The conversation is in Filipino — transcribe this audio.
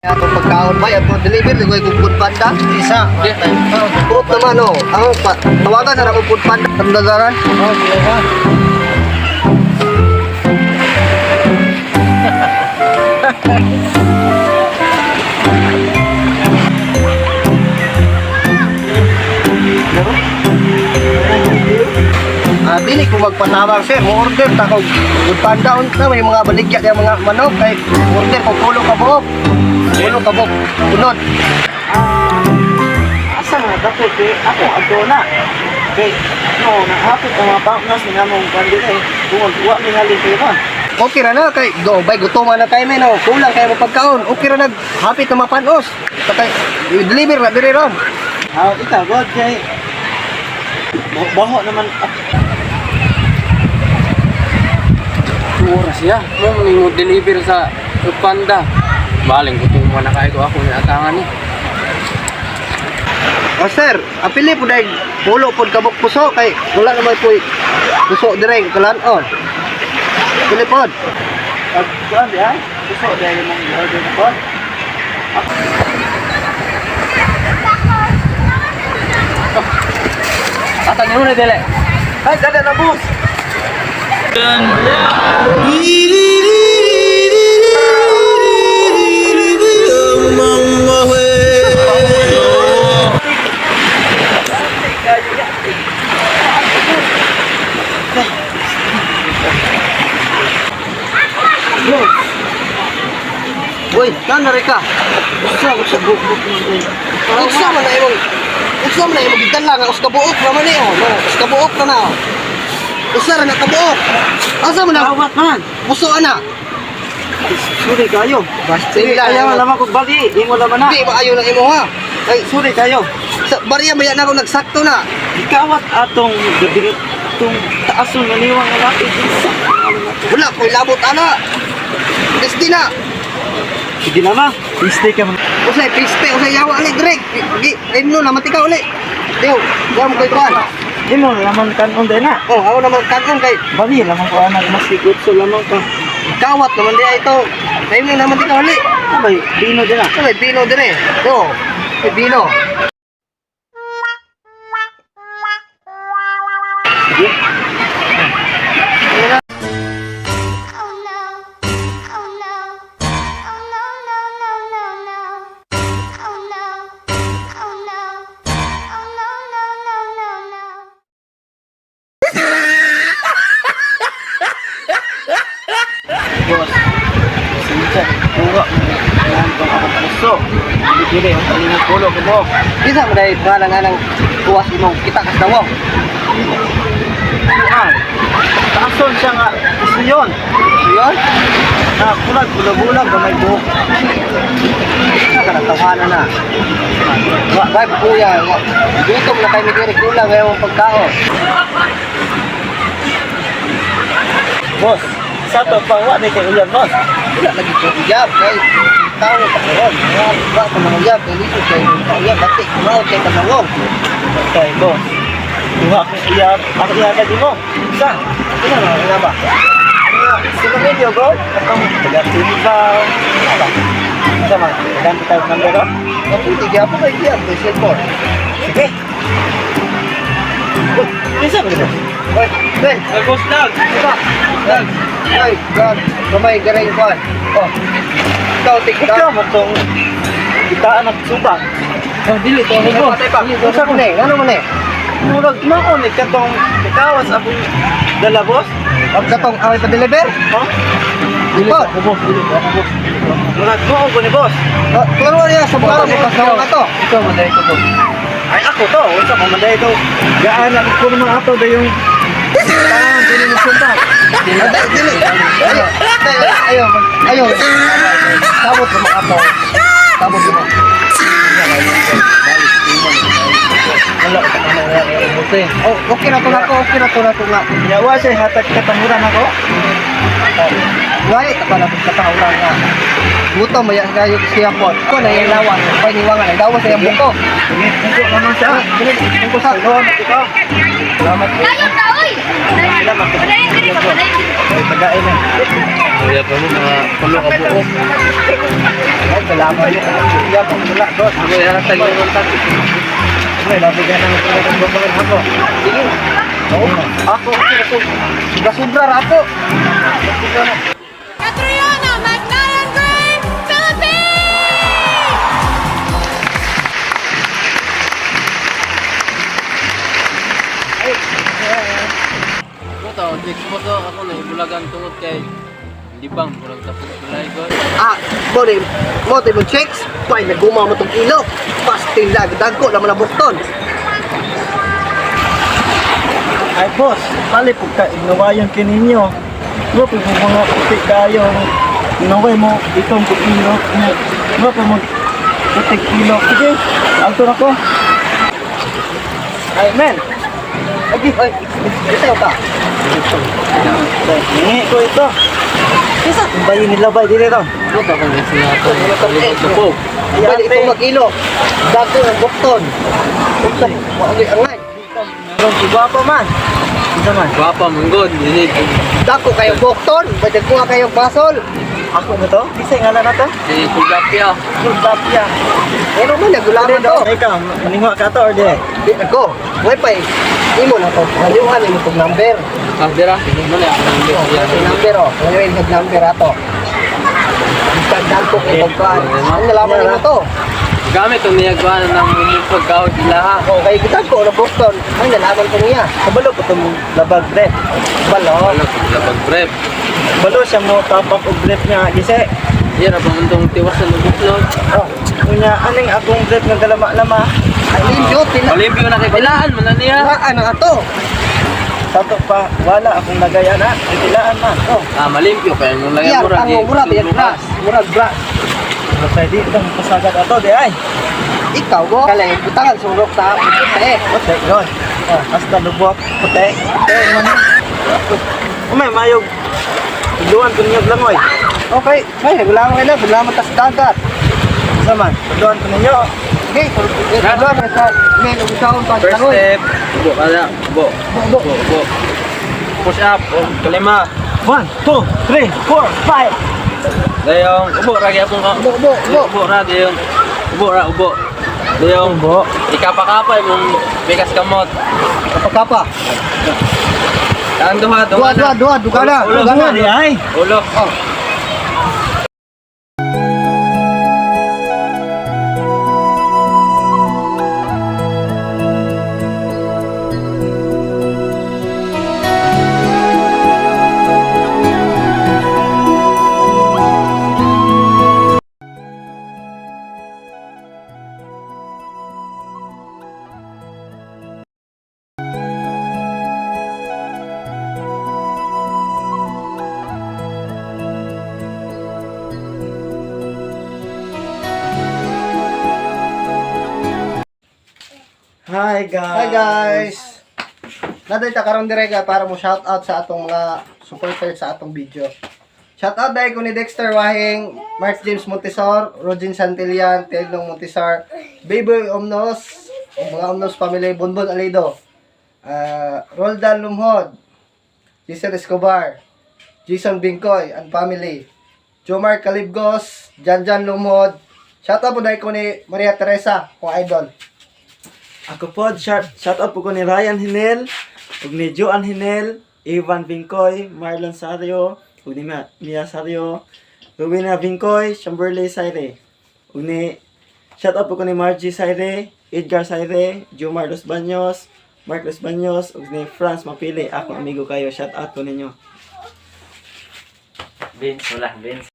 Ato pagkaon ba ato deliver ko food panda isa. Purot naman no. Ang tawagan sa ako food panda tandaran. Oh, biasa. Dili ko magpatawag sir, mo order ta ko food panda unta may mga baligya kay mga manok kay order ko pulo ka buok. Pulo ka buok. Unod. Asa nga dapat ako ato na. Kay no nahapit ang mga partners ni namong kandidato kung wa ni halin ba. Okay ra na kay go bay gutom na kay men no. Kulang kay mo pagkaon. Okay ra nag hapit na mapanos. Kay deliver na diri ron. Ita god kay baho naman Oras ya, mong ningo deliver sa Panda. Baling gutom mo na kayo ako ni atangan ni. O sir, apili po dahil pulo po kabok puso kay wala naman po puso direng kalanon. Apili po. kuan ya. Puso dahil mong order na pod. Atang mo na dele. Ay, dada na bus. Uy, kan mereka. Usa man na imong gitan lang us kabuok naman ni oh. Us kabuok na na. Usa ra na kabuok. Asa man na? Awat man. Puso ana. Suri kayo. Basta Ayaw naman kong bali. Di mo naman na. Di maayo na imo ha. Ay, Suri kayo. sa bariya maya na ako nagsakto na. Ikawat atong gabi itong taason maniwang nga natin. Wala ko labot ana. Destina. Sige na ma. Stay ka man. Usay piste, usay yawa ali direk. Gi, imno na matika uli. Dio, gam koy kuan. Di mo naman kanon din na. Oh, ako naman kanon kay Bali naman ko anak mas sigut so lamang ka. kawat naman di ito. Sa imno na matika uli. Abay, dino din na. Usay bino dire. Do. May bino. Sige. Oh no, oh no, oh no, no, no, no, no. Oh no, oh no, oh no, no, no, no, no. Boss. Sinta, buwa. Yan ko ang puso. Dili ang palingan pulo ko mo. Bisa mo dai ngalan ng buwas imong kita kas dawong. Kuan. Taason siya nga isiyon. So yun, Na kulag bulag ba may buhok. sa kanatawanan na. Wa bay kuya, gutom na kay mi dire kulang ngayon pagkaon. Boss, sa to pa wa ni kay uyan boss. Wala lagi ko ijab kay tao pa karon. Wa ko mga ijab kay dito kay iya batik mao kay tanawong. Okay, boss. Duha ka iya, ako iya ka di mo. Sa, Ina na nga ba? sa video bro, atong taga-timba. Ano? Sama, ganti tayo number ko. Ang puti gyapon kay iya kay cellphone. Sige. Isa ba dito? Oy, Ben, Boss Dag. diba? Dag. Ay, God, gamay garay kuan. Oh. Ikaw tiktok. Ikaw mo tong kitaan ng suba. Oh, dili to Ay, mo. patay pa. Usa ko ni, ano mo ni? Murag maon ni katong ikawas akong dala boss. Ang katong away pa deliver? Ha? Dili po. Murag maon ko ni boss. Klaro niya sa buwan mo kasawa na to. Ikaw maday ko boss. Ay ako to, unsa ko maday to. Gaan ako ko naman ato da yung dili mo sunta. Dili. Ayo. Ayo. Sabot mo ato. Sabot mo. Wala ka na buti. Oh, okay na to nga. Yawa siya hatag katamuran ako. Wait, pa na sa taulan nga. Buto mo yan kayo siya po. Ko na yung lawan, paniwangan. Dawa sa yung buto. Sige, naman siya. Dili, ko sa. Ikaw. Salamat po. Salamat po. Ay, tagain na. Kaya pa mo mga pulo ka buo. Ay, salamat yun. Iya, wala, boss. Ako yung hatag yung kontak. Ay, nabigyan ng gagawin ako. Sige. Oo. Ako. Sobra-sobra ra ako. Catriona Magnayan Green, Philippines! Ito, Jex mo to. Ako na ibulagan tungod kay Libang. Kurang tapos tulay ko. Mo mo checks. Pay naguma mo tong kilo. Pasting lag dagko naman na bukton. Ay, boss, mali po ka, ignawayan kininyo. Bro, po mga puti kayo. Inaway mo, itong kilo. Bro, po mo puti kilo. Sige, alto na ko. Ay, men. Lagi, ay, ito ka. Hingi ko ito. Kisa, bayin nila ba dito ito? Ito ako na sinato. Kalimot na po. Bali ito magkilo. Dagko ng bukton. Bukton. Wagi angay. Bro, iba pa man. Isa man. Guwapa, manggod. Dinig. Dagko kayo bukton. Balik ko kayo basol. Ako na to? Isa yung ngalan na to? Si Kulapia. Kulapia. Ano man nagulaman to? Ikaw, maningwa ka to or di? Di ako. Wifi. Imo na to. Haliwan imo tong number. Ah, dira. Mali ako ng Oh, yung number oh. Ngayon yung number ato. Isang ko kay pagkaan. Ang nalaman nimo to. Gamit ang niyagbahan ng muming pagkawad nila ha. Oh, kay kita ko na Boston. Ang nalaman ko niya. Kabalo ko itong labag rep. Balo. Wala ko sila pag-prep. Balo siya mo tapak og rep niya. Gise, Yan ang pangundong tiwasan ng buklod. Oh, kunya aning akong rep nga galama-lama. ay limpyo pila. Olimpio na kay Pilaan, man na niya. Laan na ato. Sato pa, wala akong lagay na. Itilaan man. Oh, Malimpyo kaya nung lagay Iya, mo rin. ang mura biya brass. Mura brass. basta di itong pasagad ato di ay. Ikaw go. Kalay butangan surok sa eh. Puti, yun. Oh, hasta lubok, puti. Puti, man. Umay, mayog. Tuduan ko ninyo langoy. Okay, ay nagulaman kayo na. Nagulaman tas dagat. Isa man, tuduan ko ninyo. Okay, nagulaman sa may usahon pa First tangoy. step, ubo ka na. Ubo. Bo. Ubo, ubo. Push up. Kalima. 1, 2, 3, 4, 5. Dayong, ubo, ragi akong ka. Bo. Ubo, ra, dayong. Ubo, ra, ubo. Dayong, Bo. ikapakapay mong bigas kamot. Kapakapa. Ang duha, Dua duga na. Ulo, Duga na. Di ay. Ulo. Oh. Hi guys. Hi guys! Naday ta karon direka para mo shout out sa atong mga supporters sa atong video. Shout out dahil ko ni Dexter Wahing, Mark James Montesor, Rogin Santillan, Teglong Montesor, Baby Omnos, ang mga Omnos family, Bonbon Alido, Roldan Lumhod, Jason Escobar, Jason Bingkoy and family, Jomar Calibgos, Janjan Lumhod. Shout out po dahil ko ni Maria Teresa, kong idol. Ako po, shout out po ko ni Ryan Hinel, ug ni Joan Hinel, Ivan Vincoy, Marlon Sario, ug ni Mia Sario, Rowena Vincoy, Chamberlain Saire. Ug ni shout out po ko ni Margie Saire, Edgar Saire, Jomar Los Baños, Mark Los Baños, ug ni Franz Mapili. Akong amigo kayo, shout out po ninyo. Vince, wala, Vince.